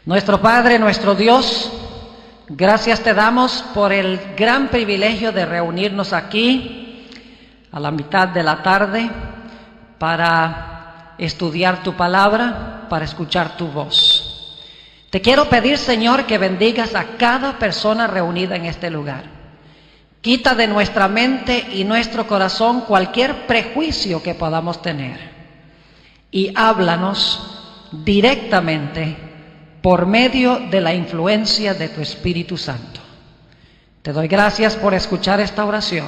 Nuestro Padre, nuestro Dios, gracias te damos por el gran privilegio de reunirnos aquí a la mitad de la tarde para estudiar tu palabra, para escuchar tu voz. Te quiero pedir, Señor, que bendigas a cada persona reunida en este lugar. Quita de nuestra mente y nuestro corazón cualquier prejuicio que podamos tener y háblanos directamente por medio de la influencia de tu Espíritu Santo. Te doy gracias por escuchar esta oración,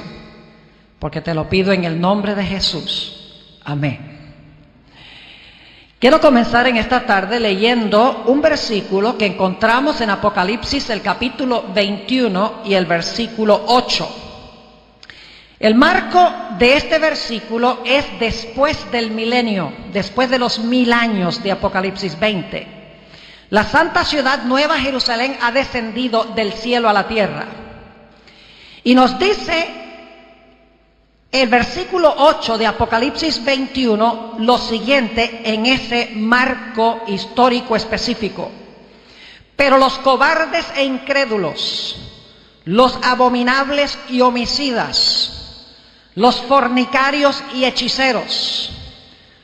porque te lo pido en el nombre de Jesús. Amén. Quiero comenzar en esta tarde leyendo un versículo que encontramos en Apocalipsis, el capítulo 21 y el versículo 8. El marco de este versículo es después del milenio, después de los 1000 años de Apocalipsis 20. La santa ciudad Nueva Jerusalén ha descendido del cielo a la tierra. Y nos dice el versículo 8 de Apocalipsis 21 lo siguiente en ese marco histórico específico. Pero los cobardes e incrédulos, los abominables y homicidas, los fornicarios y hechiceros,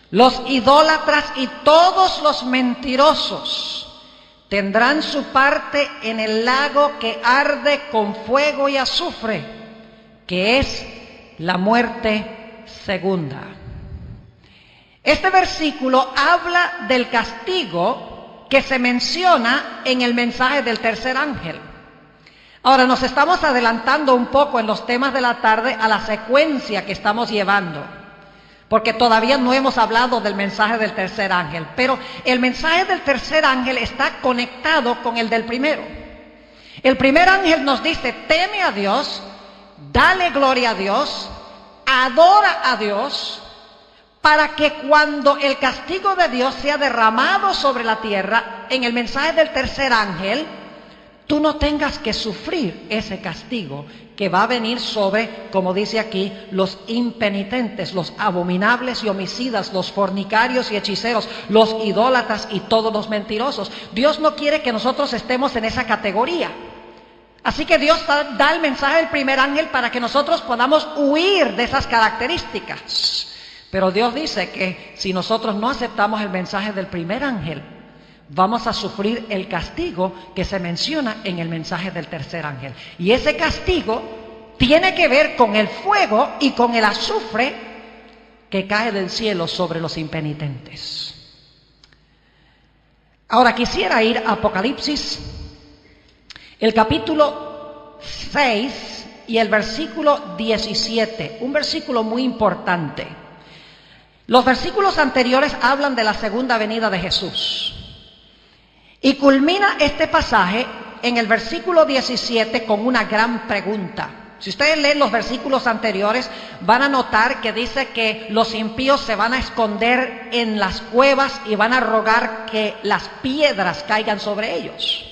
los idólatras y todos los mentirosos tendrán su parte en el lago que arde con fuego y azufre, que es la muerte segunda. Este versículo habla del castigo que se menciona en el mensaje del tercer ángel. Ahora nos estamos adelantando un poco en los temas de la tarde a la secuencia que estamos llevando, porque todavía no hemos hablado del mensaje del tercer ángel, pero el mensaje del tercer ángel está conectado con el del primero. El primer ángel nos dice: teme a Dios, dale gloria a Dios, adora a Dios, para que cuando el castigo de Dios sea derramado sobre la tierra, en el mensaje del tercer ángel, tú no tengas que sufrir ese castigo que va a venir sobre, como dice aquí, los impenitentes, los abominables y homicidas, los fornicarios y hechiceros, los idólatras y todos los mentirosos. Dios no quiere que nosotros estemos en esa categoría. Así que Dios da el mensaje del primer ángel para que nosotros podamos huir de esas características. Pero Dios dice que si nosotros no aceptamos el mensaje del primer ángel, vamos a sufrir el castigo que se menciona en el mensaje del tercer ángel. Y ese castigo tiene que ver con el fuego y con el azufre que cae del cielo sobre los impenitentes. Ahora quisiera ir a Apocalipsis, el capítulo 6 y el versículo 17, un versículo muy importante. Los versículos anteriores hablan de la segunda venida de Jesús. Y culmina este pasaje en el versículo 17 con una gran pregunta. Si ustedes leen los versículos anteriores, van a notar que dice que los impíos se van a esconder en las cuevas y van a rogar que las piedras caigan sobre ellos.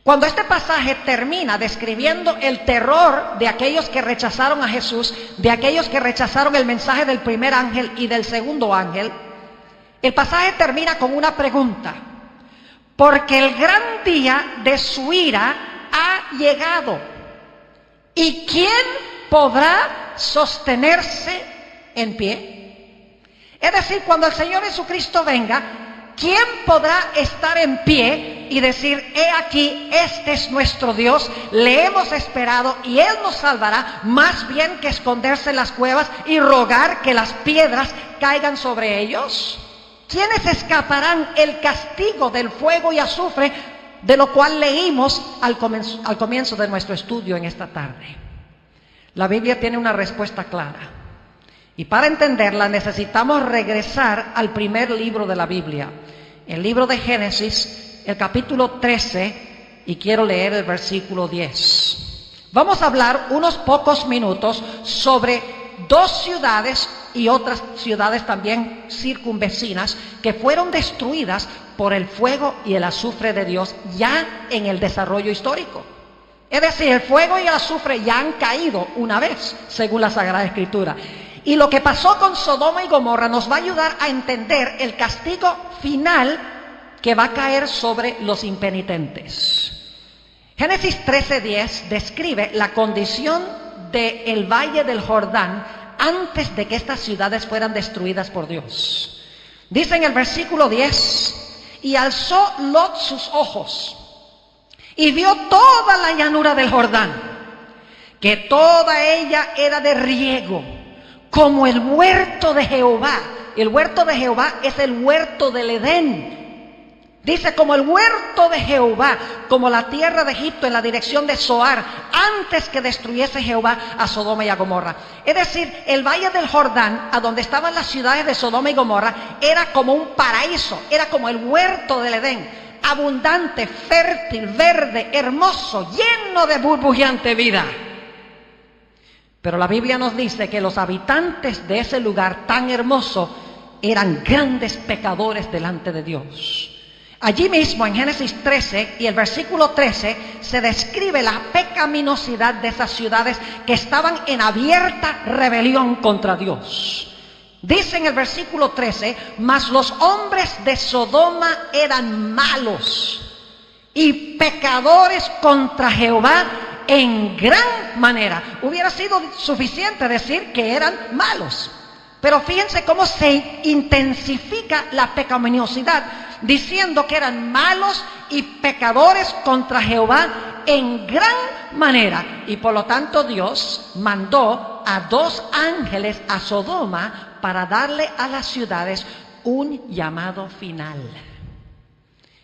Cuando este pasaje termina describiendo el terror de aquellos que rechazaron a Jesús, de aquellos que rechazaron el mensaje del primer ángel y del segundo ángel, el pasaje termina con una pregunta. Porque el gran día de su ira ha llegado. ¿Y quién podrá sostenerse en pie? Es decir, cuando el Señor Jesucristo venga, ¿quién podrá estar en pie y decir: he aquí, este es nuestro Dios, le hemos esperado y Él nos salvará, más bien que esconderse en las cuevas y rogar que las piedras caigan sobre ellos? ¿Quiénes escaparán el castigo del fuego y azufre, de lo cual leímos al comienzo de nuestro estudio en esta tarde? La Biblia tiene una respuesta clara. Y para entenderla necesitamos regresar al primer libro de la Biblia, el libro de Génesis, el capítulo 13, y quiero leer el versículo 10. Vamos a hablar unos pocos minutos sobre dos ciudades y otras ciudades también circunvecinas que fueron destruidas por el fuego y el azufre de Dios ya en el desarrollo histórico. Es decir, el fuego y el azufre ya han caído una vez, según la Sagrada Escritura. Y lo que pasó con Sodoma y Gomorra nos va a ayudar a entender el castigo final que va a caer sobre los impenitentes. Génesis 13:10 describe la condición del valle del Jordán antes de que estas ciudades fueran destruidas por Dios. Dice en el versículo 10, y alzó Lot sus ojos y vio toda la llanura del Jordán, que toda ella era de riego, como el huerto de Jehová. El huerto de Jehová es el huerto del Edén. Dice, como el huerto de Jehová, como la tierra de Egipto en la dirección de Zoar, antes que destruyese Jehová a Sodoma y a Gomorra. Es decir, el valle del Jordán, a donde estaban las ciudades de Sodoma y Gomorra, era como un paraíso, era como el huerto del Edén, abundante, fértil, verde, hermoso, lleno de burbujeante vida. Pero la Biblia nos dice que los habitantes de ese lugar tan hermoso eran grandes pecadores delante de Dios. Allí mismo en Génesis 13 y el versículo 13 se describe la pecaminosidad de esas ciudades que estaban en abierta rebelión contra Dios. Dice en el versículo 13, mas los hombres de Sodoma eran malos y pecadores contra Jehová en gran manera. Hubiera sido suficiente decir que eran malos, pero fíjense cómo se intensifica la pecaminosidad, diciendo que eran malos y pecadores contra Jehová en gran manera. Y por lo tanto Dios mandó a 2 ángeles a Sodoma para darle a las ciudades un llamado final.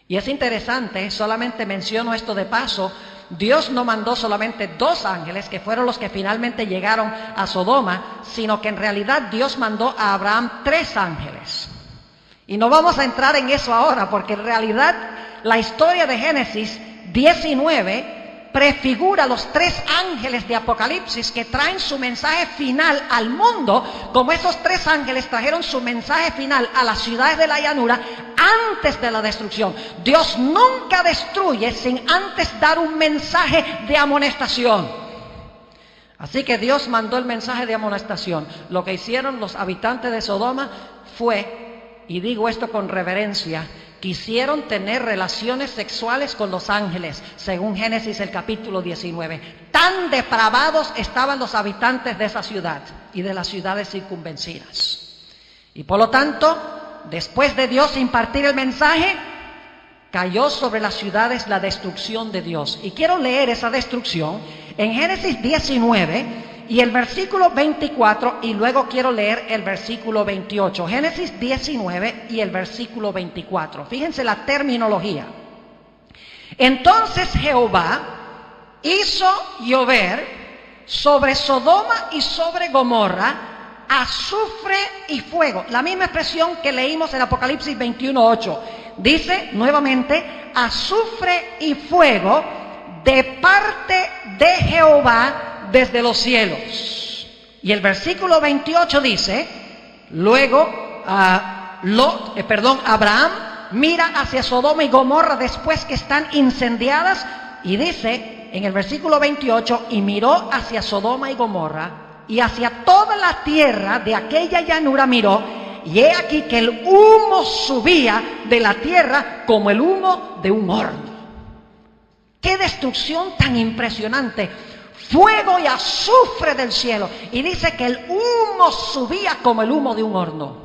Y es interesante, solamente menciono esto de paso, Dios no mandó solamente 2 ángeles, que fueron los que finalmente llegaron a Sodoma, sino que en realidad Dios mandó a Abraham 3 ángeles. Y no vamos a entrar en eso ahora, porque en realidad la historia de Génesis 19 prefigura los 3 ángeles de Apocalipsis que traen su mensaje final al mundo, como esos 3 ángeles trajeron su mensaje final a las ciudades de la llanura antes de la destrucción. Dios nunca destruye sin antes dar un mensaje de amonestación. Así que Dios mandó el mensaje de amonestación. Lo que hicieron los habitantes de Sodoma fue, y digo esto con reverencia, quisieron tener relaciones sexuales con los ángeles, según Génesis el capítulo 19. Tan depravados estaban los habitantes de esa ciudad y de las ciudades circunvecinas. Y por lo tanto, después de Dios impartir el mensaje, cayó sobre las ciudades la destrucción de Dios. Y quiero leer esa destrucción en Génesis 19 y el versículo 24, y luego quiero leer el versículo 28. Génesis 19 y el versículo 24. Fíjense la terminología. Entonces Jehová hizo llover sobre Sodoma y sobre Gomorra azufre y fuego. La misma expresión que leímos en Apocalipsis 21:8. Dice nuevamente, azufre y fuego de parte de Jehová desde los cielos. Y el versículo 28 dice, luego Abraham mira hacia Sodoma y Gomorra después que están incendiadas, y dice en el versículo 28, y miró hacia Sodoma y Gomorra y hacia toda la tierra de aquella llanura miró, y he aquí que el humo subía de la tierra como el humo de un horno. ¡Qué destrucción tan impresionante! Fuego y azufre del cielo. Y dice que el humo subía como el humo de un horno.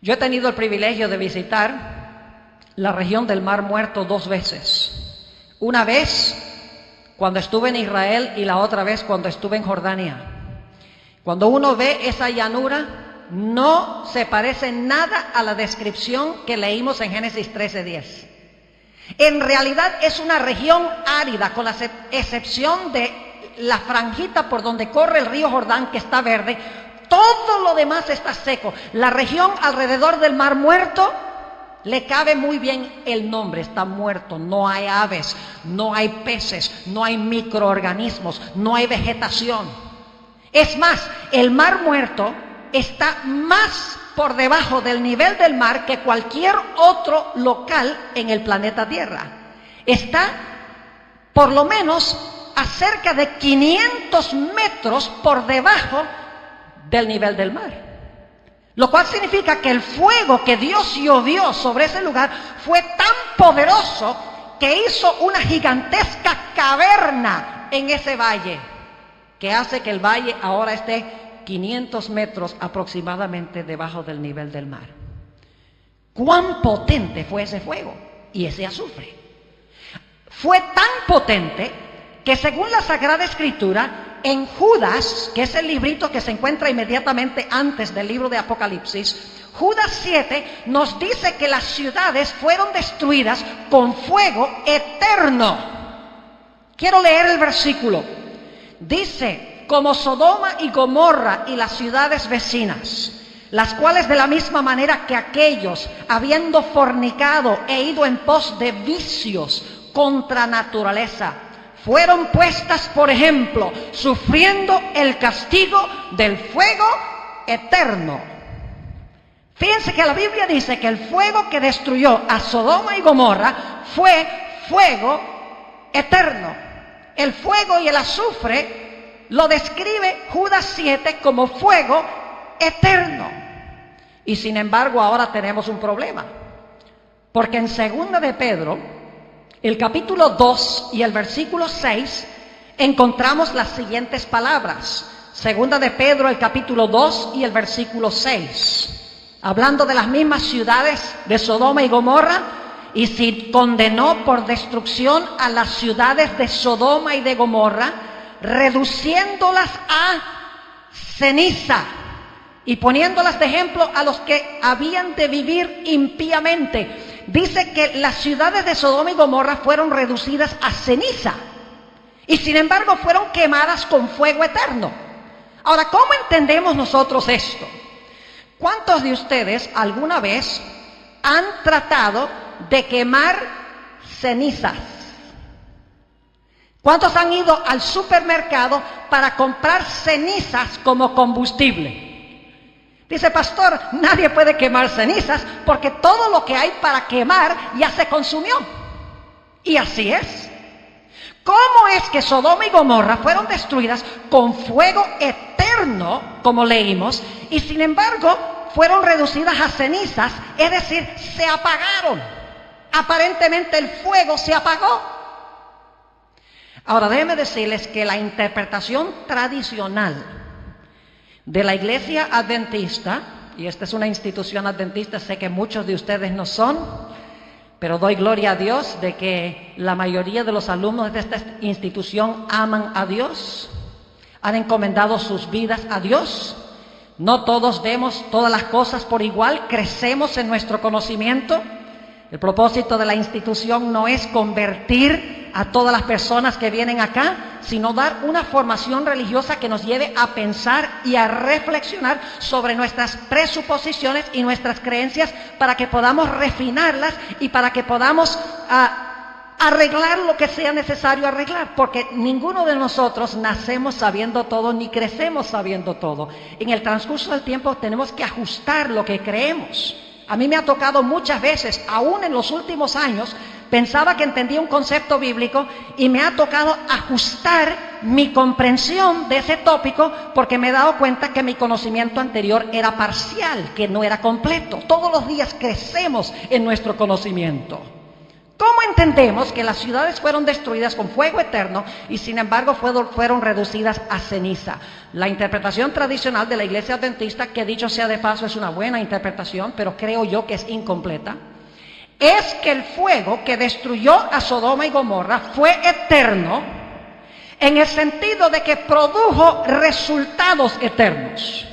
Yo he tenido el privilegio de visitar la región del Mar Muerto 2 veces. Una vez cuando estuve en Israel y la otra vez cuando estuve en Jordania. Cuando uno ve esa llanura, no se parece nada a la descripción que leímos en Génesis 13:10. En realidad es una región árida, con la excepción de la franjita por donde corre el río Jordán, que está verde. Todo lo demás está seco. La región alrededor del Mar Muerto le cabe muy bien el nombre, está muerto. No hay aves, no hay peces, no hay microorganismos, no hay vegetación. Es más, el Mar Muerto está más por debajo del nivel del mar que cualquier otro local en el planeta Tierra. Está por lo menos a cerca de 500 metros por debajo del nivel del mar. Lo cual significa que el fuego que Dios llovió sobre ese lugar fue tan poderoso que hizo una gigantesca caverna en ese valle, que hace que el valle ahora esté 500 metros aproximadamente debajo del nivel del mar. ¿Cuán potente fue ese fuego y ese azufre? Fue tan potente que según la Sagrada Escritura, en Judas, que es el librito que se encuentra inmediatamente antes del libro de Apocalipsis, Judas 7 nos dice que las ciudades fueron destruidas con fuego eterno. Quiero leer el versículo. Dice, como Sodoma y Gomorra y las ciudades vecinas, las cuales de la misma manera que aquellos, habiendo fornicado e ido en pos de vicios contra naturaleza, fueron puestas, por ejemplo, sufriendo el castigo del fuego eterno. Fíjense que la Biblia dice que el fuego que destruyó a Sodoma y Gomorra fue fuego eterno. El fuego y el azufre lo describe Judas 7 como fuego eterno. Y sin embargo ahora tenemos un problema, porque en 2 de Pedro, el capítulo 2 y el versículo 6, encontramos las siguientes palabras. 2 de Pedro, el capítulo 2 y el versículo 6. Hablando de las mismas ciudades de Sodoma y Gomorra, y si condenó por destrucción a las ciudades de Sodoma y de Gomorra, reduciéndolas a ceniza y poniéndolas de ejemplo a los que habían de vivir impíamente. Dice que las ciudades de Sodoma y Gomorra fueron reducidas a ceniza y sin embargo fueron quemadas con fuego eterno. Ahora, ¿cómo entendemos nosotros esto? ¿Cuántos de ustedes alguna vez han tratado de quemar cenizas? ¿Cuántos han ido al supermercado para comprar cenizas como combustible? Dice, pastor, nadie puede quemar cenizas porque todo lo que hay para quemar ya se consumió. Y así es. ¿Cómo es que Sodoma y Gomorra fueron destruidas con fuego eterno, como leímos, y sin embargo fueron reducidas a cenizas? Es decir, se apagaron. Aparentemente el fuego se apagó. Ahora déjenme decirles que la interpretación tradicional de la Iglesia Adventista, y esta es una institución adventista, sé que muchos de ustedes no son, pero doy gloria a Dios de que la mayoría de los alumnos de esta institución aman a Dios, han encomendado sus vidas a Dios. No todos vemos todas las cosas por igual, crecemos en nuestro conocimiento. El propósito de la institución no es convertir a todas las personas que vienen acá, sino dar una formación religiosa que nos lleve a pensar y a reflexionar sobre nuestras presuposiciones y nuestras creencias para que podamos refinarlas y para que podamos arreglar lo que sea necesario arreglar, porque ninguno de nosotros nacemos sabiendo todo ni crecemos sabiendo todo. En el transcurso del tiempo tenemos que ajustar lo que creemos. A mí me ha tocado muchas veces, aún en los últimos años, pensaba que entendía un concepto bíblico y me ha tocado ajustar mi comprensión de ese tópico porque me he dado cuenta que mi conocimiento anterior era parcial, que no era completo. Todos los días crecemos en nuestro conocimiento. ¿Cómo entendemos que las ciudades fueron destruidas con fuego eterno y sin embargo fueron reducidas a ceniza? La interpretación tradicional de la Iglesia Adventista, que dicho sea de paso es una buena interpretación, pero creo yo que es incompleta, es que el fuego que destruyó a Sodoma y Gomorra fue eterno en el sentido de que produjo resultados eternos.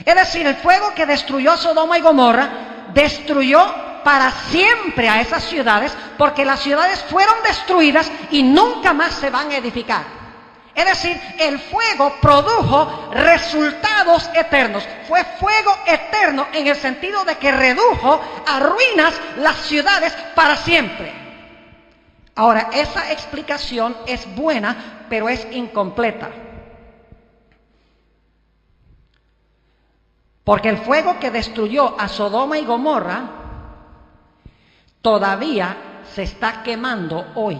Es decir, el fuego que destruyó a Sodoma y Gomorra destruyó para siempre a esas ciudades, porque las ciudades fueron destruidas y nunca más se van a edificar. Es decir, el fuego produjo resultados eternos. Fue fuego eterno en el sentido de que redujo a ruinas las ciudades para siempre. Ahora, esa explicación es buena, pero es incompleta. Porque el fuego que destruyó a Sodoma y Gomorra todavía se está quemando hoy.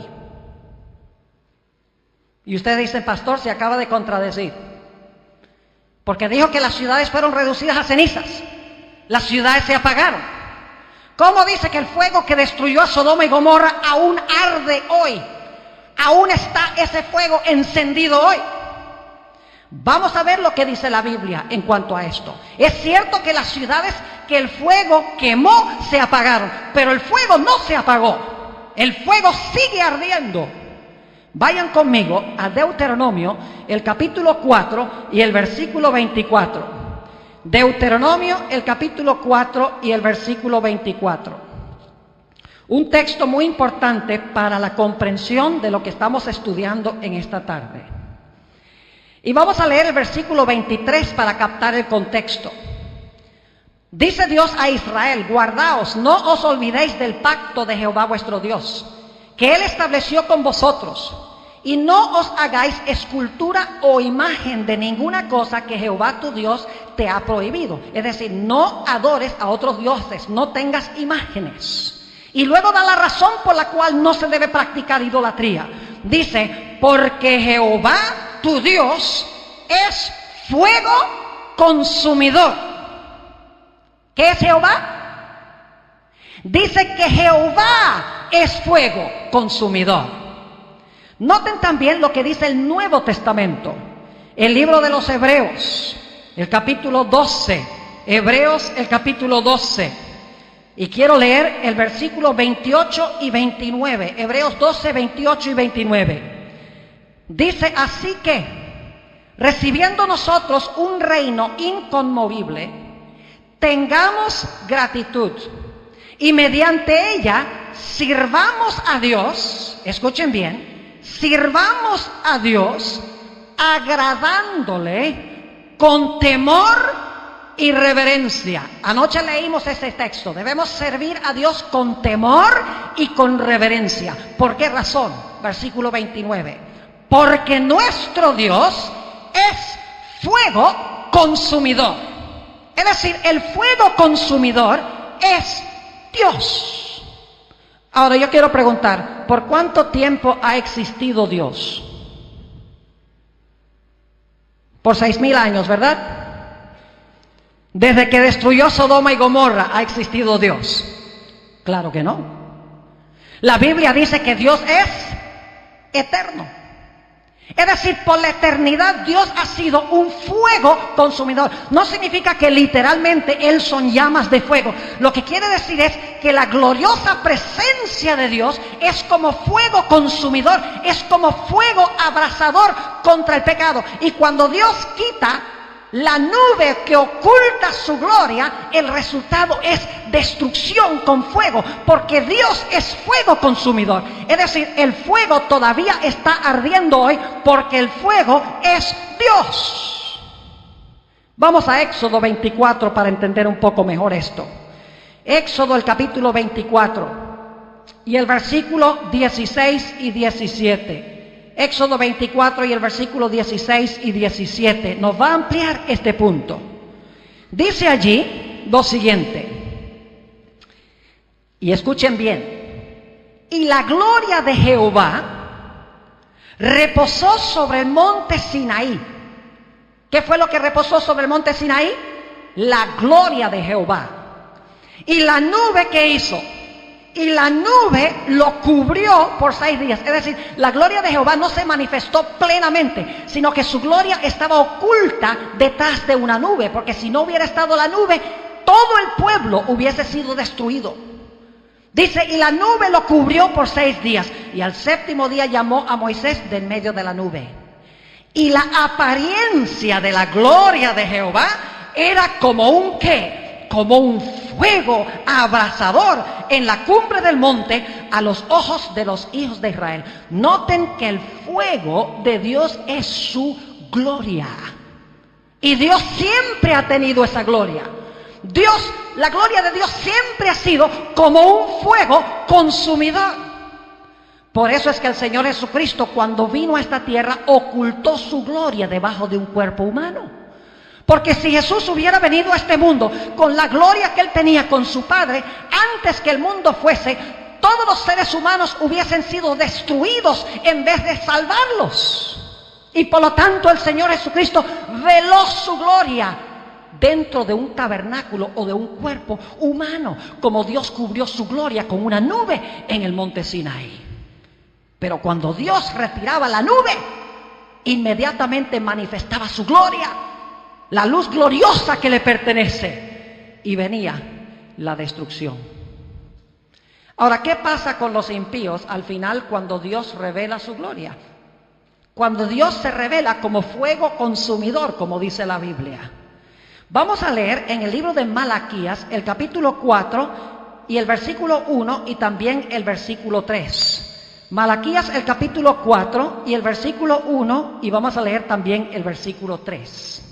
Y ustedes dicen, pastor, se acaba de contradecir, porque dijo que las ciudades fueron reducidas a cenizas. las ciudades se apagaron. ¿Cómo dice que el fuego que destruyó a Sodoma y Gomorra aún arde hoy? Aún está ese fuego encendido hoy. Vamos a ver lo que dice la Biblia en cuanto a esto. Es cierto que las ciudades que el fuego quemó se apagaron, pero el fuego no se apagó. El fuego sigue ardiendo. Vayan conmigo a Deuteronomio, el capítulo 4 y el versículo 24. Deuteronomio, el capítulo 4 y el versículo 24. Un texto muy importante para la comprensión de lo que estamos estudiando en esta tarde. Y vamos a leer el versículo 23 para captar el contexto. Dice Dios a Israel: guardaos, no os olvidéis del pacto de Jehová vuestro Dios, que Él estableció con vosotros, y no os hagáis escultura o imagen de ninguna cosa que Jehová tu Dios te ha prohibido. Es decir, no adores a otros dioses, no tengas imágenes. Y luego da la razón por la cual no se debe practicar idolatría. Dice: porque Jehová tu Dios es fuego consumidor. ¿Qué es Jehová? Dice que Jehová es fuego consumidor. Noten también lo que dice el Nuevo Testamento, el libro de los Hebreos, el capítulo 12, Hebreos el capítulo 12, y quiero leer el versículo 28 y 29, Hebreos 12, 28 y 29. Dice: así que, recibiendo nosotros un reino inconmovible, tengamos gratitud, y mediante ella sirvamos a Dios, escuchen bien, sirvamos a Dios agradándole con temor y reverencia. Anoche leímos ese texto. Debemos servir a Dios con temor y con reverencia. ¿Por qué razón? Versículo 29. Porque nuestro Dios es fuego consumidor. Es decir, el fuego consumidor es Dios. Ahora yo quiero preguntar, ¿por cuánto tiempo ha existido Dios? Por 6,000 años, ¿verdad? Desde que destruyó Sodoma y Gomorra ha existido Dios. Claro que no. La Biblia dice que Dios es eterno. Es decir, por la eternidad Dios ha sido un fuego consumidor. No significa que literalmente Él son llamas de fuego. Lo que quiere decir es que la gloriosa presencia de Dios es como fuego consumidor, es como fuego abrasador contra el pecado. Y cuando Dios quita la nube que oculta su gloria, el resultado es destrucción con fuego, porque Dios es fuego consumidor. Es decir, el fuego todavía está ardiendo hoy, porque el fuego es Dios. Vamos a Éxodo 24 para entender un poco mejor esto. Éxodo, el capítulo 24 y el versículo 16 y 17. Éxodo 24 y el versículo 16 y 17 nos va a ampliar este punto. Dice allí lo siguiente, y escuchen bien: y la gloria de Jehová reposó sobre el monte Sinaí. ¿Qué fue lo que reposó sobre el monte Sinaí? La gloria de Jehová. Y la nube, ¿qué hizo? Y la nube lo cubrió por 6 días. Es decir, la gloria de Jehová no se manifestó plenamente, sino que su gloria estaba oculta detrás de una nube, porque si no hubiera estado la nube, todo el pueblo hubiese sido destruido. Dice: y la nube lo cubrió por 6 días, y al 7º día llamó a Moisés del medio de la nube. Y la apariencia de la gloria de Jehová era como un ¿qué? Como un fuego abrasador en la cumbre del monte a los ojos de los hijos de Israel. Noten que el fuego de Dios es su gloria. Y Dios siempre ha tenido esa gloria. La gloria de Dios siempre ha sido como un fuego consumidor. Por eso es que el Señor Jesucristo, cuando vino a esta tierra, ocultó su gloria debajo de un cuerpo humano. Porque si Jesús hubiera venido a este mundo con la gloria que Él tenía con su Padre, antes que el mundo fuese, todos los seres humanos hubiesen sido destruidos en vez de salvarlos. Y por lo tanto el Señor Jesucristo veló su gloria dentro de un tabernáculo o de un cuerpo humano, como Dios cubrió su gloria con una nube en el monte Sinaí. Pero cuando Dios retiraba la nube, inmediatamente manifestaba su gloria, la luz gloriosa que le pertenece, y venía la destrucción. Ahora, ¿qué pasa con los impíos al final cuando Dios revela su gloria? Cuando Dios se revela como fuego consumidor, como dice la Biblia. Vamos a leer en el libro de Malaquías, el capítulo 4 y el versículo 1 y también el versículo 3. Malaquías, el capítulo 4 y el versículo 1, y vamos a leer también el versículo 3.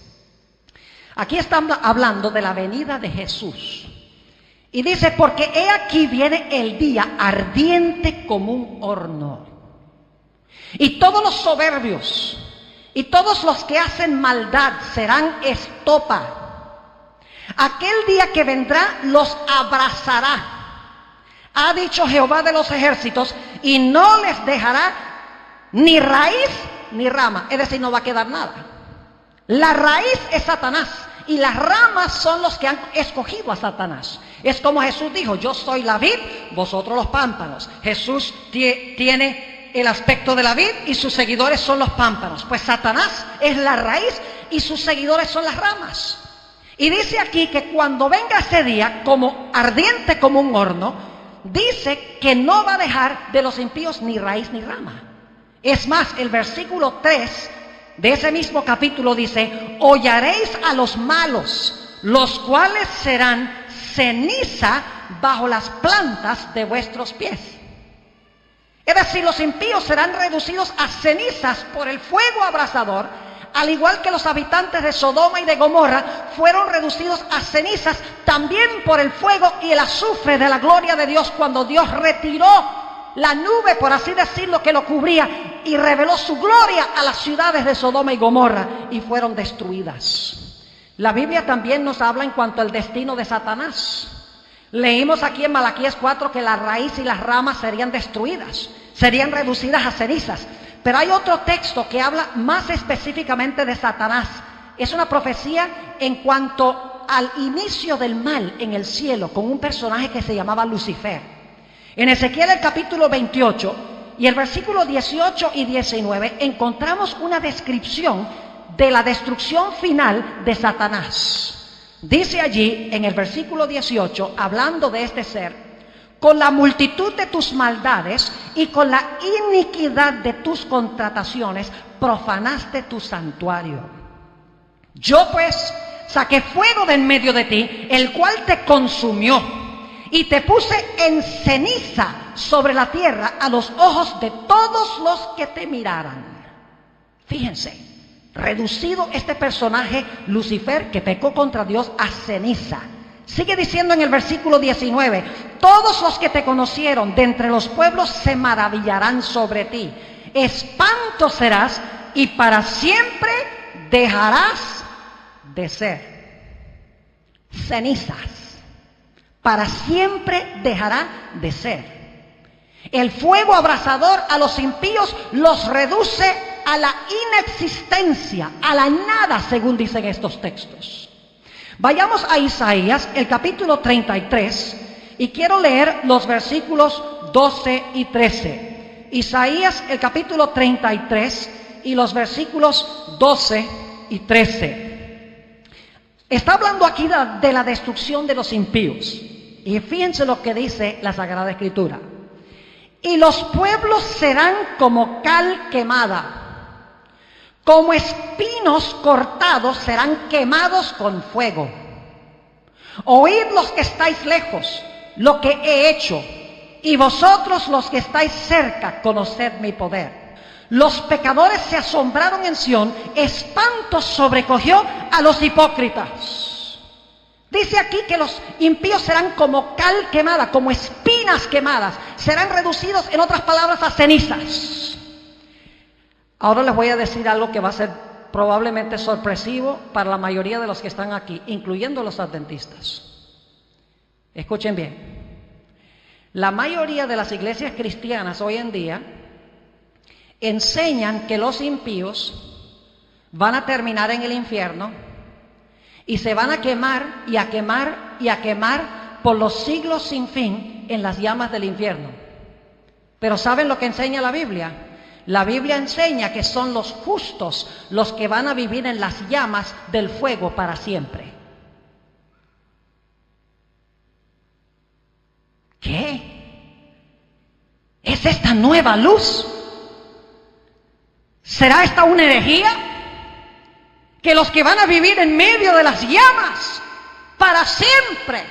Aquí están hablando de la venida de Jesús. Y dice, porque he aquí viene el día ardiente como un horno. Y todos los soberbios y todos los que hacen maldad serán estopa. Aquel día que vendrá los abrazará, ha dicho Jehová de los ejércitos, y no les dejará ni raíz ni rama. Es decir, no va a quedar nada. La raíz es Satanás y las ramas son los que han escogido a Satanás. Es como Jesús dijo, yo soy la vid, vosotros los pámpanos. Jesús tiene el aspecto de la vid y sus seguidores son los pámpanos. Pues Satanás es la raíz y sus seguidores son las ramas. Y dice aquí que cuando venga ese día, como ardiente como un horno, dice que no va a dejar de los impíos ni raíz ni rama. Es más, el versículo 3 de ese mismo capítulo dice, hollaréis a los malos, los cuales serán ceniza bajo las plantas de vuestros pies. Es decir, los impíos serán reducidos a cenizas por el fuego abrasador, al igual que los habitantes de Sodoma y de Gomorra fueron reducidos a cenizas también por el fuego y el azufre de la gloria de Dios, cuando Dios retiró la nube, por así decirlo, que lo cubría, y reveló su gloria a las ciudades de Sodoma y Gomorra, y fueron destruidas. La Biblia también nos habla en cuanto al destino de Satanás. Leímos aquí en Malaquías 4 que la raíz y las ramas serían destruidas, serían reducidas a cenizas. Pero hay otro texto que habla más específicamente de Satanás. Es una profecía en cuanto al inicio del mal en el cielo, con un personaje que se llamaba Lucifer. En Ezequiel el capítulo 28 y el versículo 18 y 19 encontramos una descripción de la destrucción final de Satanás. Dice allí en el versículo 18, hablando de este ser, con la multitud de tus maldades y con la iniquidad de tus contrataciones profanaste tu santuario. Yo pues saqué fuego de en medio de ti, el cual te consumió, y te puse en ceniza sobre la tierra a los ojos de todos los que te miraran. Fíjense, reducido este personaje Lucifer, que pecó contra Dios, a ceniza. Sigue diciendo en el versículo 19, todos los que te conocieron de entre los pueblos se maravillarán sobre ti. Espanto serás y para siempre dejarás de ser. Cenizas. Para siempre dejará de ser. El fuego abrasador a los impíos los reduce a la inexistencia, a la nada, según dicen estos textos. Vayamos a Isaías, el capítulo 33, y quiero leer los versículos 12 y 13. Isaías, el capítulo 33, y los versículos 12 y 13. Está hablando aquí de la destrucción de los impíos. Y fíjense lo que dice la Sagrada Escritura. Y los pueblos serán como cal quemada. Como espinos cortados serán quemados con fuego. Oíd los que estáis lejos, lo que he hecho, y vosotros los que estáis cerca, conoced mi poder. Los pecadores se asombraron en Sión, espanto sobrecogió a los hipócritas. Dice aquí que los impíos serán como cal quemada, como espinas quemadas, serán reducidos, en otras palabras, a cenizas. Ahora les voy a decir algo que va a ser probablemente sorpresivo para la mayoría de los que están aquí, incluyendo los adventistas. Escuchen bien. La mayoría de las iglesias cristianas hoy en día enseñan que los impíos van a terminar en el infierno y se van a quemar y a quemar y a quemar por los siglos sin fin en las llamas del infierno. Pero ¿saben lo que enseña la Biblia? La Biblia enseña que son los justos los que van a vivir en las llamas del fuego para siempre. ¿Qué? ¿Es esta nueva luz? ¿Será esta una herejía? Que los que van a vivir en medio de las llamas para siempre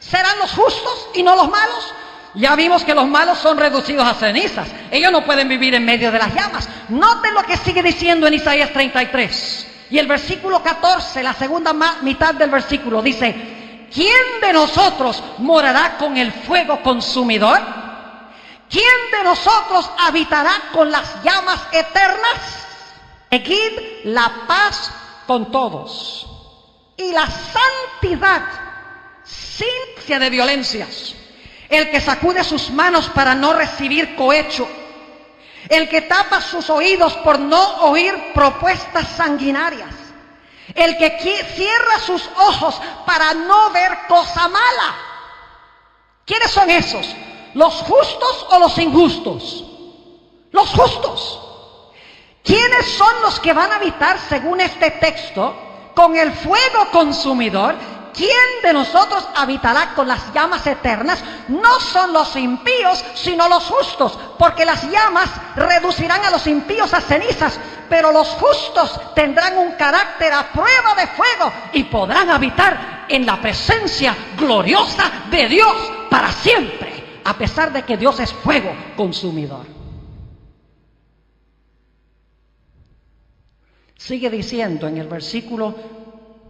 serán los justos y no los malos. Ya vimos que los malos son reducidos a cenizas. Ellos no pueden vivir en medio de las llamas. Noten lo que sigue diciendo en Isaías 33. Y el versículo 14, la segunda mitad del versículo, dice: ¿quién de nosotros morará con el fuego consumidor? ¿Quién de nosotros habitará con las llamas eternas? Seguid la paz con todos y la santidad sin de violencias. El que sacude sus manos para no recibir cohecho, el que tapa sus oídos por no oír propuestas sanguinarias, el que cierra sus ojos para no ver cosa mala. ¿Quiénes son esos? ¿Los justos o los injustos? Los justos. ¿Quiénes son los que van a habitar, según este texto, con el fuego consumidor? ¿Quién de nosotros habitará con las llamas eternas? No son los impíos, sino los justos, porque las llamas reducirán a los impíos a cenizas, pero los justos tendrán un carácter a prueba de fuego y podrán habitar en la presencia gloriosa de Dios para siempre, a pesar de que Dios es fuego consumidor. Sigue diciendo en el versículo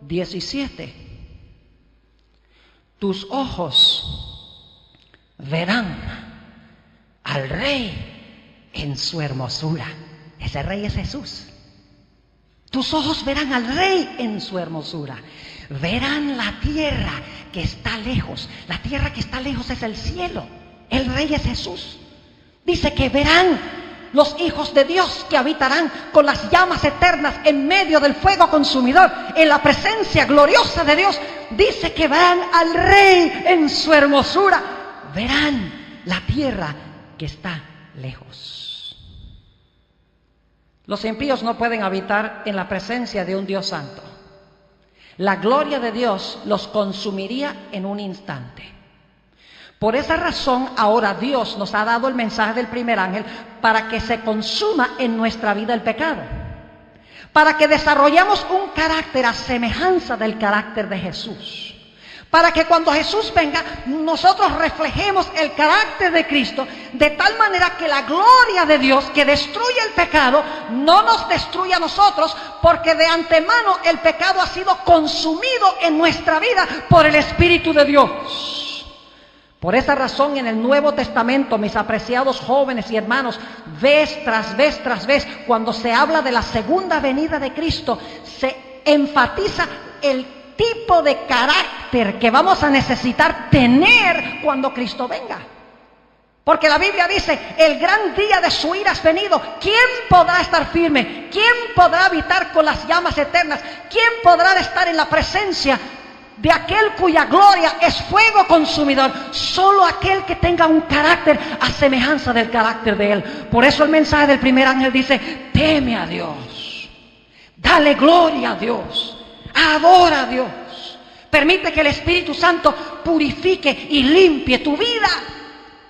17: tus ojos verán al Rey en su hermosura. Ese Rey es Jesús. Tus ojos verán al Rey en su hermosura. Verán la tierra que está lejos. La tierra que está lejos es el cielo. El Rey es Jesús. Dice que verán los hijos de Dios que habitarán con las llamas eternas en medio del fuego consumidor, en la presencia gloriosa de Dios. Dice que verán al Rey en su hermosura. Verán la tierra que está lejos. Los impíos no pueden habitar en la presencia de un Dios santo. La gloria de Dios los consumiría en un instante. Por esa razón, ahora Dios nos ha dado el mensaje del primer ángel para que se consuma en nuestra vida el pecado, para que desarrollemos un carácter a semejanza del carácter de Jesús, para que cuando Jesús venga nosotros reflejemos el carácter de Cristo, de tal manera que la gloria de Dios que destruye el pecado no nos destruya a nosotros, porque de antemano el pecado ha sido consumido en nuestra vida por el Espíritu de Dios. Por esa razón, en el Nuevo Testamento, mis apreciados jóvenes y hermanos, vez tras vez tras vez, cuando se habla de la segunda venida de Cristo, se enfatiza el tipo de carácter que vamos a necesitar tener cuando Cristo venga. Porque la Biblia dice: el gran día de su ira es venido. ¿Quién podrá estar firme? ¿Quién podrá habitar con las llamas eternas? ¿Quién podrá estar en la presencia de aquel cuya gloria es fuego consumidor? Solo aquel que tenga un carácter a semejanza del carácter de Él. Por eso el mensaje del primer ángel dice: teme a Dios, dale gloria a Dios, adora a Dios. Permite que el Espíritu Santo purifique y limpie tu vida,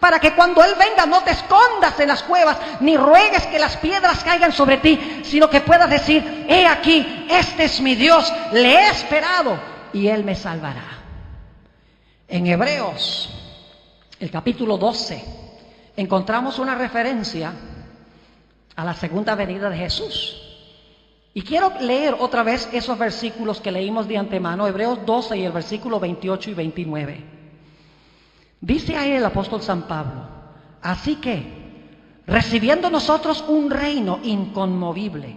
para que cuando Él venga no te escondas en las cuevas, ni ruegues que las piedras caigan sobre ti, sino que puedas decir: he aquí, este es mi Dios, le he esperado y Él me salvará. En Hebreos, el capítulo 12, encontramos una referencia a la segunda venida de Jesús. Y quiero leer otra vez esos versículos que leímos de antemano, Hebreos 12 y el versículo 28 y 29. Dice ahí el apóstol San Pablo: así que, recibiendo nosotros un reino inconmovible,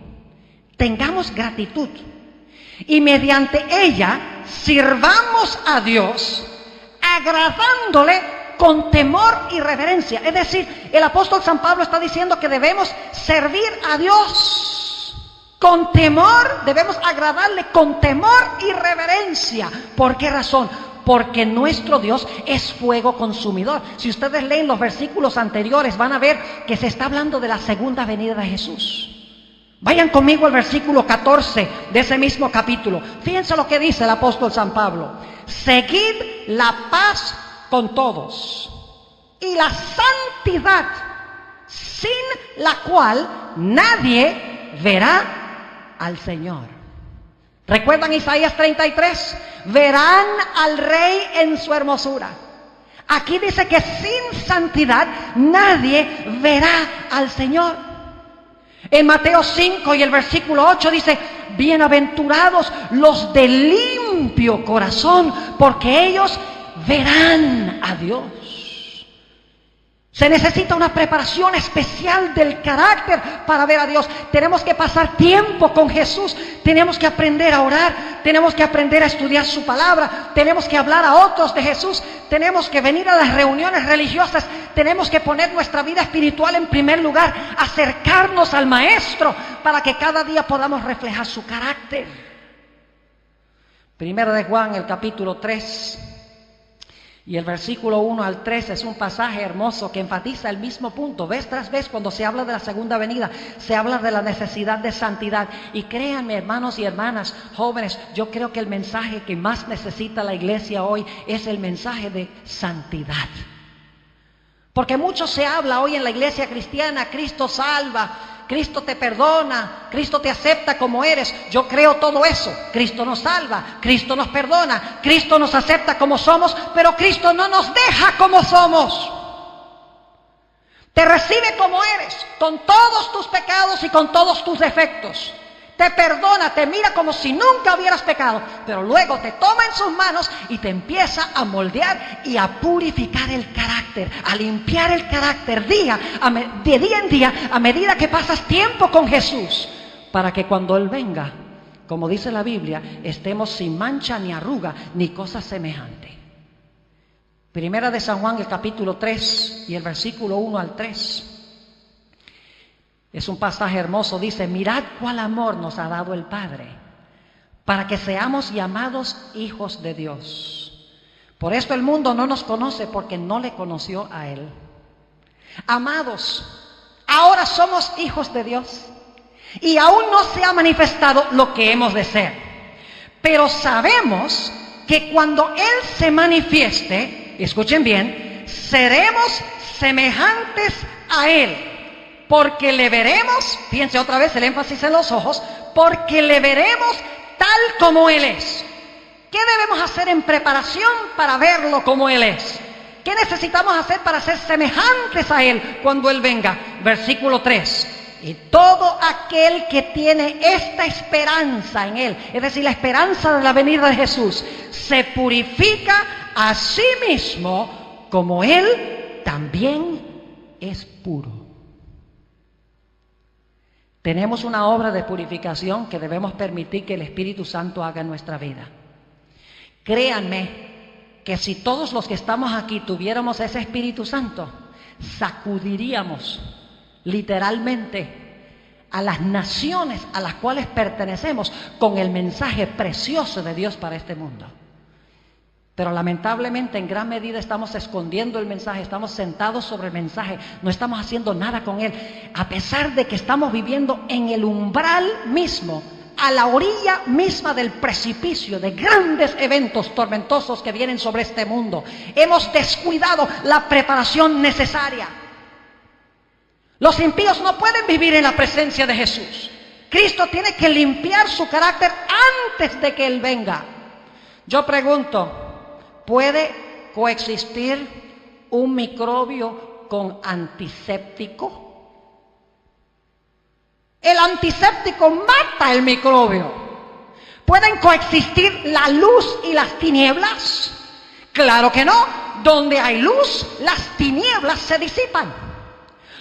tengamos gratitud, y mediante ella sirvamos a Dios, agradándole con temor y reverencia. Es decir, el apóstol San Pablo está diciendo que debemos servir a Dios Con temor, debemos agradarle con temor y reverencia. ¿Por qué razón? Porque nuestro Dios es fuego consumidor. Si ustedes leen los versículos anteriores, van a ver que se está hablando de la segunda venida de Jesús. Vayan conmigo al versículo 14 de ese mismo capítulo. Fíjense lo que dice el apóstol San Pablo. Seguid la paz con todos y la santidad, sin la cual nadie verá al Señor. ¿Recuerdan Isaías 33? Verán al Rey en su hermosura. Aquí dice que sin santidad nadie verá al Señor. En Mateo 5 y el versículo 8 dice: bienaventurados los de limpio corazón, porque ellos verán a Dios. Se necesita una preparación especial del carácter para ver a Dios. Tenemos que pasar tiempo con Jesús. Tenemos que aprender a orar. Tenemos que aprender a estudiar su palabra. Tenemos que hablar a otros de Jesús. Tenemos que venir a las reuniones religiosas. Tenemos que poner nuestra vida espiritual en primer lugar. Acercarnos al Maestro para que cada día podamos reflejar su carácter. Primera de Juan, el capítulo 3. Y el versículo 1 al 3 es un pasaje hermoso que enfatiza el mismo punto. Vez tras vez, cuando se habla de la segunda venida, se habla de la necesidad de santidad. Y créanme, hermanos y hermanas, jóvenes, yo creo que el mensaje que más necesita la iglesia hoy es el mensaje de santidad. Porque mucho se habla hoy en la iglesia cristiana: Cristo salva, Cristo te perdona, Cristo te acepta como eres. Yo creo todo eso. Cristo nos salva, Cristo nos perdona, Cristo nos acepta como somos, pero Cristo no nos deja como somos. Te recibe como eres, con todos tus pecados y con todos tus defectos. Te perdona, te mira como si nunca hubieras pecado, pero luego te toma en sus manos y te empieza a moldear y a purificar el carácter, a limpiar el carácter de día en día, a medida que pasas tiempo con Jesús, para que cuando Él venga, como dice la Biblia, estemos sin mancha ni arruga ni cosa semejante. Primera de San Juan, el capítulo 3 y el versículo 1 al 3. Es un pasaje hermoso. Dice: mirad cuál amor nos ha dado el Padre, para que seamos llamados hijos de Dios. Por esto el mundo no nos conoce, porque no le conoció a Él. Amados, ahora somos hijos de Dios, y aún no se ha manifestado lo que hemos de ser. Pero sabemos que cuando Él se manifieste, escuchen bien, seremos semejantes a Él. Porque le veremos, fíjense otra vez el énfasis en los ojos, porque le veremos tal como Él es. ¿Qué debemos hacer en preparación para verlo como Él es? ¿Qué necesitamos hacer para ser semejantes a Él cuando Él venga? Versículo 3. Y todo aquel que tiene esta esperanza en Él, es decir, la esperanza de la venida de Jesús, se purifica a sí mismo como Él también es puro. Tenemos una obra de purificación que debemos permitir que el Espíritu Santo haga en nuestra vida. Créanme que si todos los que estamos aquí tuviéramos ese Espíritu Santo, sacudiríamos literalmente a las naciones a las cuales pertenecemos con el mensaje precioso de Dios para este mundo. Pero lamentablemente en gran medida estamos escondiendo el mensaje, estamos sentados sobre el mensaje, no estamos haciendo nada con él, a pesar de que estamos viviendo en el umbral mismo, a la orilla misma del precipicio de grandes eventos tormentosos que vienen sobre este mundo. Hemos descuidado la preparación necesaria. Los impíos no pueden vivir en la presencia de Jesús. Cristo tiene que limpiar su carácter antes de que Él venga. Yo pregunto, ¿puede coexistir un microbio con antiséptico? El antiséptico mata el microbio. ¿Pueden coexistir la luz y las tinieblas? Claro que no. Donde hay luz, las tinieblas se disipan.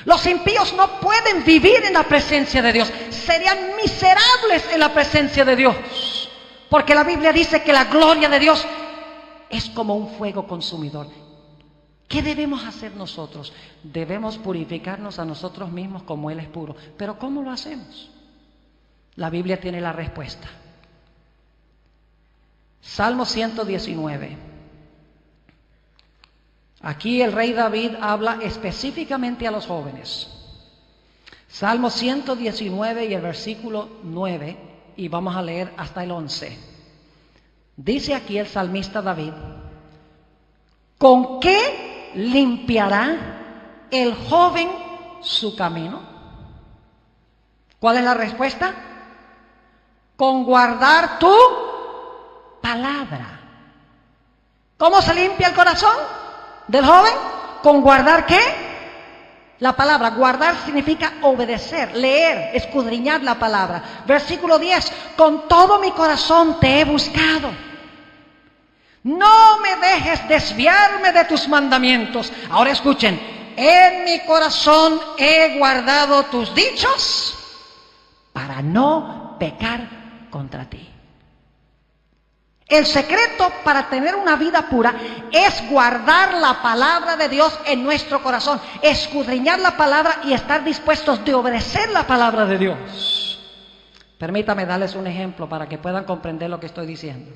Los impíos no pueden vivir en la presencia de Dios. Serían miserables en la presencia de Dios. Porque la Biblia dice que la gloria de Dios es como un fuego consumidor. ¿Qué debemos hacer nosotros? Debemos purificarnos a nosotros mismos como Él es puro. ¿Pero cómo lo hacemos? La Biblia tiene la respuesta. Salmo 119. Aquí el rey David habla específicamente a los jóvenes. Salmo 119 y el versículo 9, y vamos a leer hasta el 11. Dice aquí el salmista David: ¿con qué limpiará el joven su camino? ¿Cuál es la respuesta? Con guardar tu palabra. ¿Cómo se limpia el corazón del joven? Con guardar ¿qué? La palabra. Guardar significa obedecer, leer, escudriñar la palabra. Versículo 10: con todo mi corazón te he buscado. No me dejes desviarme de tus mandamientos. Ahora escuchen: en mi corazón he guardado tus dichos para no pecar contra ti. El secreto para tener una vida pura es guardar la palabra de Dios en nuestro corazón, escudriñar la palabra y estar dispuestos de obedecer la palabra de Dios. Permítame darles un ejemplo para que puedan comprender lo que estoy diciendo.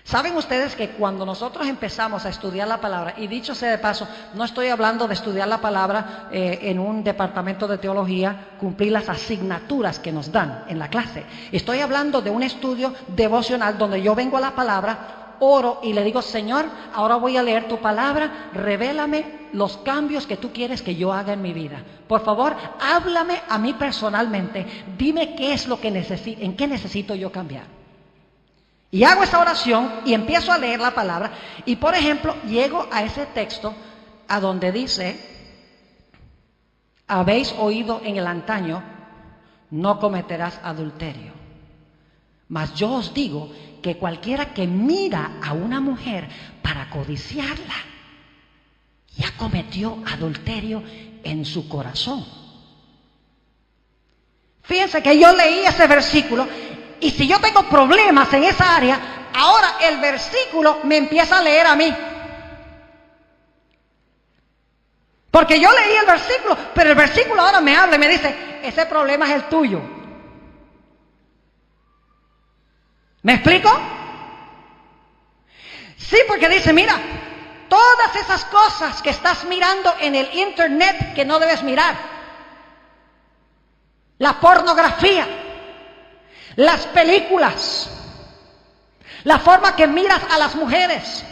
¿Saben ustedes que cuando nosotros empezamos a estudiar la palabra, y dicho sea de paso, no estoy hablando de estudiar la palabra en un departamento de teología, cumplir las asignaturas que nos dan en la clase? Estoy hablando de un estudio devocional donde yo vengo a la palabra, oro y le digo: Señor, ahora voy a leer tu palabra, revélame los cambios que tú quieres que yo haga en mi vida. Por favor, háblame a mí personalmente, dime qué es lo que en qué necesito yo cambiar. Y hago esa oración y empiezo a leer la palabra. Y por ejemplo, llego a ese texto a donde dice: habéis oído en el antaño, no cometerás adulterio. Mas yo os digo que cualquiera que mira a una mujer para codiciarla, ya cometió adulterio en su corazón. Fíjense que yo leí ese versículo. Y si yo tengo problemas en esa área, ahora el versículo me empieza a leer a mí. Porque yo leí el versículo, pero el versículo ahora me habla y me dice: ese problema es el tuyo. ¿Me explico? Sí, porque dice: mira, todas esas cosas que estás mirando en el internet que no debes mirar, la pornografía, las películas, la forma que miras a las mujeres,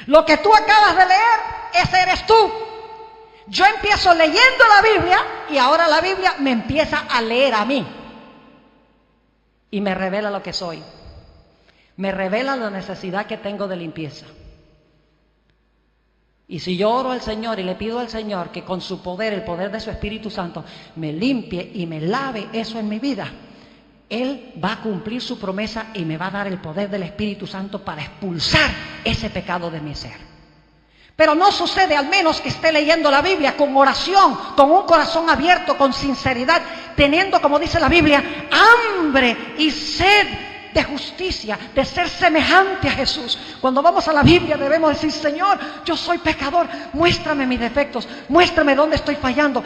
lo que tú acabas de leer, ese eres tú. Yo empiezo leyendo la Biblia y ahora la Biblia me empieza a leer a mí y me revela lo que soy, me revela la necesidad que tengo de limpieza. Y si yo oro al Señor y le pido al Señor que con su poder, el poder de su Espíritu Santo, me limpie y me lave eso en mi vida, Él va a cumplir su promesa y me va a dar el poder del Espíritu Santo para expulsar ese pecado de mi ser. Pero no sucede al menos que esté leyendo la Biblia con oración, con un corazón abierto, con sinceridad, teniendo, como dice la Biblia, hambre y sed de justicia, de ser semejante a Jesús. Cuando vamos a la Biblia debemos decir: Señor, yo soy pecador, muéstrame mis defectos, muéstrame dónde estoy fallando.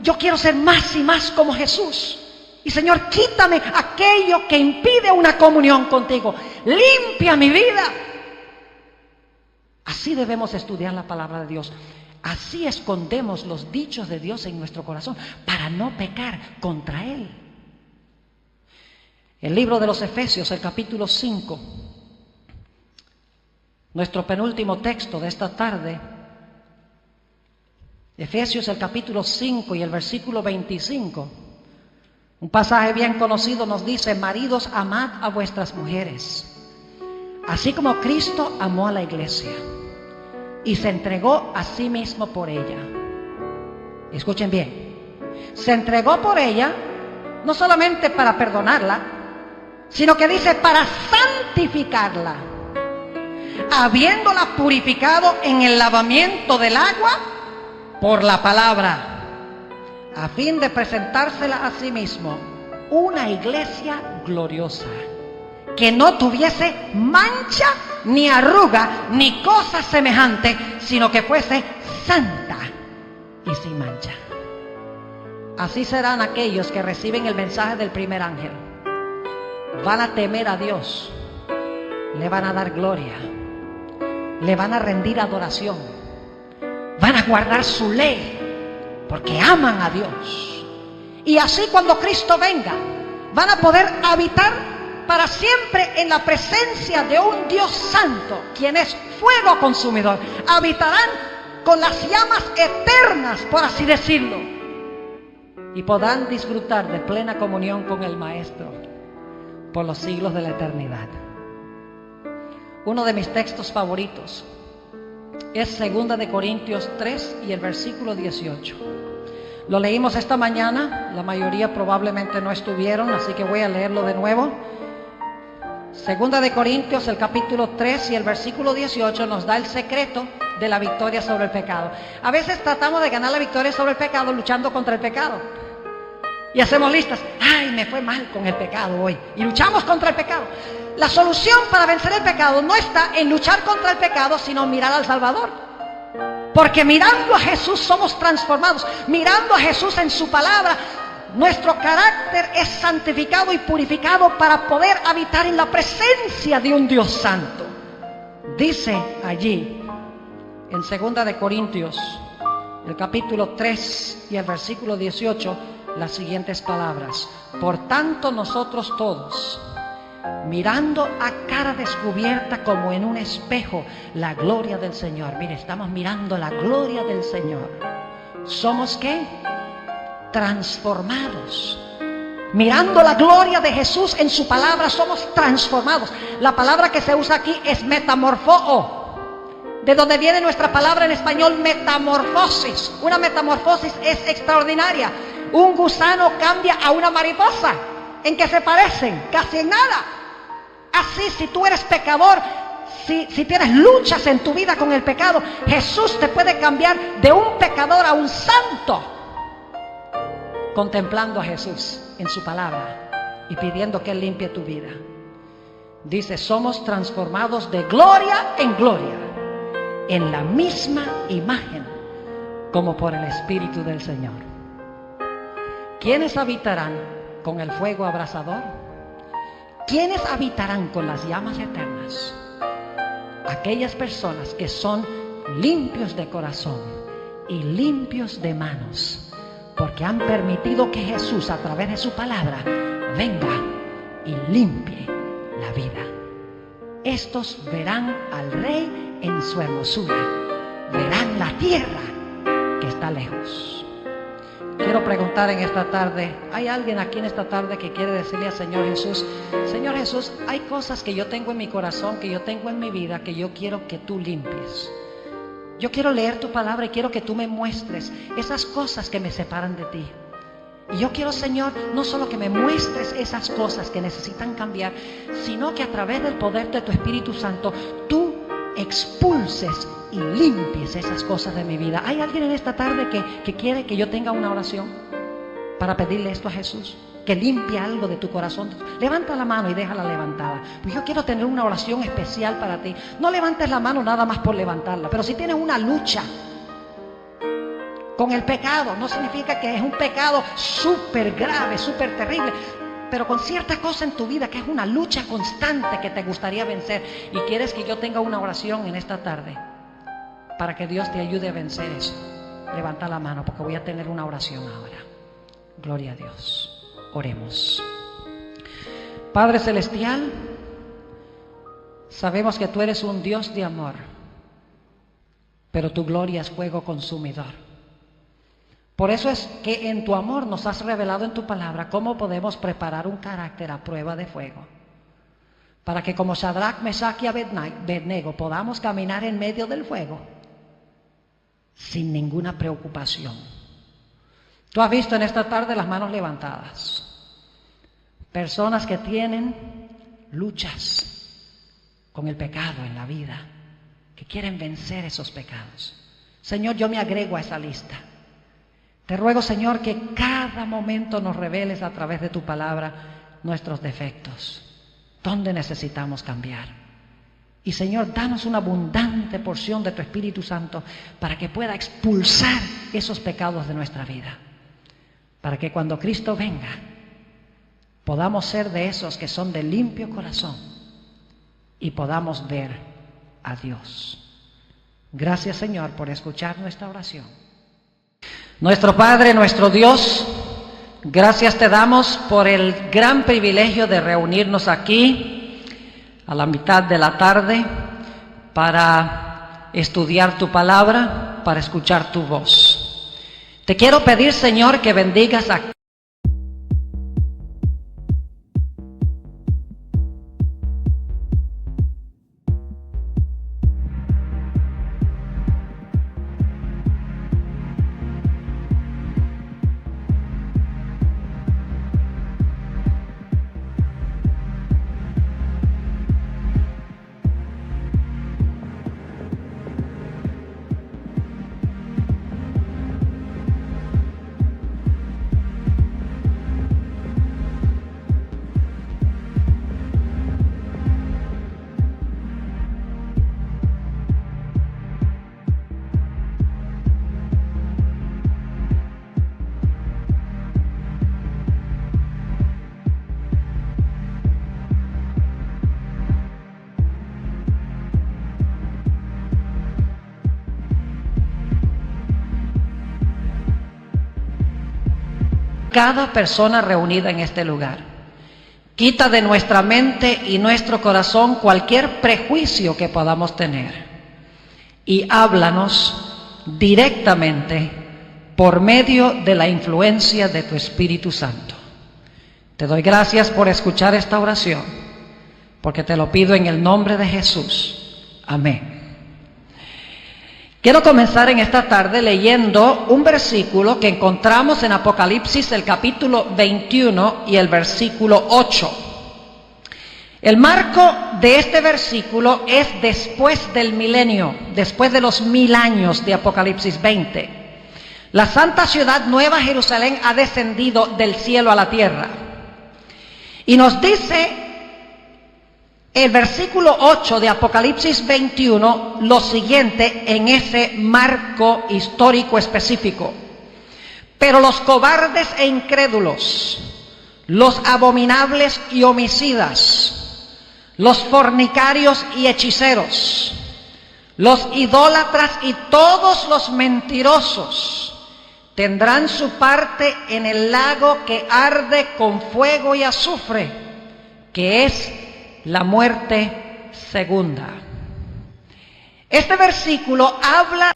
Yo quiero ser más y más como Jesús. Y Señor, quítame aquello que impide una comunión contigo. Limpia mi vida. Así debemos estudiar la palabra de Dios. Así escondemos los dichos de Dios en nuestro corazón para no pecar contra Él. El libro de los Efesios, el capítulo 5, nuestro penúltimo texto de esta tarde. Efesios, el capítulo 5 y el versículo 25. Un pasaje bien conocido nos dice: maridos, amad a vuestras mujeres, así como Cristo amó a la iglesia y se entregó a sí mismo por ella. Escuchen bien, se entregó por ella no solamente para perdonarla, sino que dice para santificarla, habiéndola purificado en el lavamiento del agua por la palabra, a fin de presentársela a sí mismo una iglesia gloriosa, que no tuviese mancha, ni arruga, ni cosa semejante, sino que fuese santa y sin mancha. Así serán aquellos que reciben el mensaje del primer ángel. Van a temer a Dios, le van a dar gloria, le van a rendir adoración, van a guardar su ley, porque aman a Dios. Y así cuando Cristo venga, van a poder habitar para siempre en la presencia de un Dios santo, quien es fuego consumidor. Habitarán con las llamas eternas, por así decirlo, y podrán disfrutar de plena comunión con el Maestro por los siglos de la eternidad. Uno de mis textos favoritos es 2 de Corintios 3 y el versículo 18. Lo leímos esta mañana, la mayoría probablemente no estuvieron, así que voy a leerlo de nuevo. 2 de Corintios, el capítulo 3 y el versículo 18 nos da el secreto de la victoria sobre el pecado. A veces tratamos de ganar la victoria sobre el pecado luchando contra el pecado. Y hacemos listas. Ay, me fue mal con el pecado hoy. Y luchamos contra el pecado. La solución para vencer el pecado no está en luchar contra el pecado, sino mirar al Salvador. Porque mirando a Jesús somos transformados. Mirando a Jesús en su palabra, nuestro carácter es santificado y purificado para poder habitar en la presencia de un Dios santo. Dice allí, en 2 de Corintios, el capítulo 3 y el versículo 18, las siguientes palabras: por tanto nosotros todos, mirando a cara descubierta como en un espejo la gloria del Señor. Mire, estamos mirando la gloria del Señor. ¿Somos qué? Transformados. Mirando la gloria de Jesús en su palabra, somos transformados. La palabra que se usa aquí es metamorfoo, de donde viene nuestra palabra en español metamorfosis. Una metamorfosis es extraordinaria. Un gusano cambia a una mariposa. ¿En qué se parecen? Casi en nada. Así, si tú eres pecador, si tienes luchas en tu vida con el pecado, Jesús te puede cambiar de un pecador a un santo, contemplando a Jesús en su palabra y pidiendo que Él limpie tu vida. Dice, somos transformados de gloria en gloria, en la misma imagen, como por el Espíritu del Señor. ¿Quiénes habitarán con el fuego abrasador? ¿Quiénes habitarán con las llamas eternas? Aquellas personas que son limpios de corazón y limpios de manos, porque han permitido que Jesús, a través de su palabra, venga y limpie la vida. Estos verán al Rey en su hermosura, verán la tierra que está lejos. Quiero preguntar en esta tarde, ¿hay alguien aquí en esta tarde que quiere decirle al Señor Jesús: Señor Jesús, hay cosas que yo tengo en mi corazón, que yo tengo en mi vida, que yo quiero que tú limpies? Yo quiero leer tu palabra y quiero que tú me muestres esas cosas que me separan de ti. Y yo quiero, Señor, no solo que me muestres esas cosas que necesitan cambiar, sino que a través del poder de tu Espíritu Santo, tú expulses y limpies esas cosas de mi vida. ¿Hay alguien en esta tarde que quiere que yo tenga una oración para pedirle esto a Jesús? Que limpie algo de tu corazón. Levanta la mano y déjala levantada. Pues yo quiero tener una oración especial para ti. No levantes la mano nada más por levantarla, pero si tienes una lucha con el pecado, no significa que es un pecado súper grave, súper terrible, pero con cierta cosa en tu vida que es una lucha constante que te gustaría vencer, y quieres que yo tenga una oración en esta tarde para que Dios te ayude a vencer eso, levanta la mano, porque voy a tener una oración ahora. Gloria a Dios. Oremos. Padre Celestial, sabemos que tú eres un Dios de amor, pero tu gloria es fuego consumidor. Por eso es que en tu amor nos has revelado en tu palabra cómo podemos preparar un carácter a prueba de fuego, para que como Shadrach, Mesach y Abednego podamos caminar en medio del fuego sin ninguna preocupación. Tú has visto en esta tarde las manos levantadas, personas que tienen luchas con el pecado en la vida, que quieren vencer esos pecados. Señor, yo me agrego a esa lista. Te ruego, Señor, que cada momento nos reveles a través de tu palabra nuestros defectos, dónde necesitamos cambiar. Y, Señor, danos una abundante porción de tu Espíritu Santo para que pueda expulsar esos pecados de nuestra vida. para que cuando Cristo venga podamos ser de esos que son de limpio corazón y podamos ver a Dios. Gracias, Señor, por escuchar nuestra oración. Nuestro Padre, nuestro Dios, gracias te damos por el gran privilegio de reunirnos aquí a la mitad de la tarde para estudiar tu palabra, para escuchar tu voz. Te quiero pedir, Señor, que bendigas a cada persona reunida en este lugar. Quita de nuestra mente y nuestro corazón cualquier prejuicio que podamos tener y háblanos directamente por medio de la influencia de tu Espíritu Santo. Te doy gracias por escuchar esta oración, porque te lo pido en el nombre de Jesús. Amén. Quiero comenzar en esta tarde leyendo un versículo que encontramos en Apocalipsis, el capítulo 21 y el versículo 8. El marco de este versículo es después del milenio, después de los 1000 años de Apocalipsis 20. La santa ciudad Nueva Jerusalén ha descendido del cielo a la tierra. Y nos dice el versículo 8 de Apocalipsis 21 lo siguiente en ese marco histórico específico. Pero los cobardes e incrédulos, los abominables y homicidas, los fornicarios y hechiceros, los idólatras y todos los mentirosos tendrán su parte en el lago que arde con fuego y azufre, que es la muerte segunda. Este versículo habla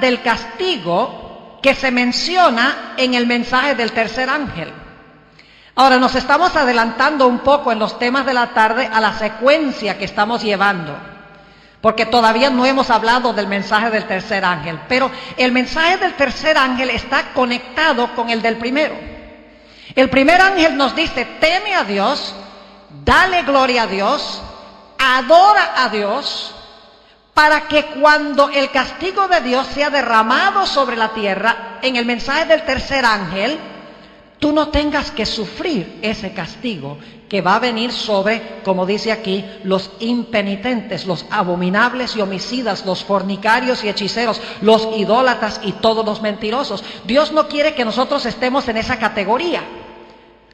del castigo que se menciona en el mensaje del tercer ángel. Ahora nos estamos adelantando un poco en los temas de la tarde a la secuencia que estamos llevando, porque todavía no hemos hablado del mensaje del tercer ángel, pero el mensaje del tercer ángel está conectado con el del primero. El primer ángel nos dice: teme a Dios, dale gloria a Dios, adora a Dios, para que cuando el castigo de Dios sea derramado sobre la tierra, en el mensaje del tercer ángel, tú no tengas que sufrir ese castigo que va a venir sobre, como dice aquí, los impenitentes, los abominables y homicidas, los fornicarios y hechiceros, los idólatras y todos los mentirosos. Dios no quiere que nosotros estemos en esa categoría.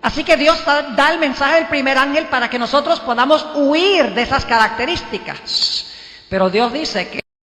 Así que Dios da el mensaje del primer ángel para que nosotros podamos huir de esas características. Pero Dios dice que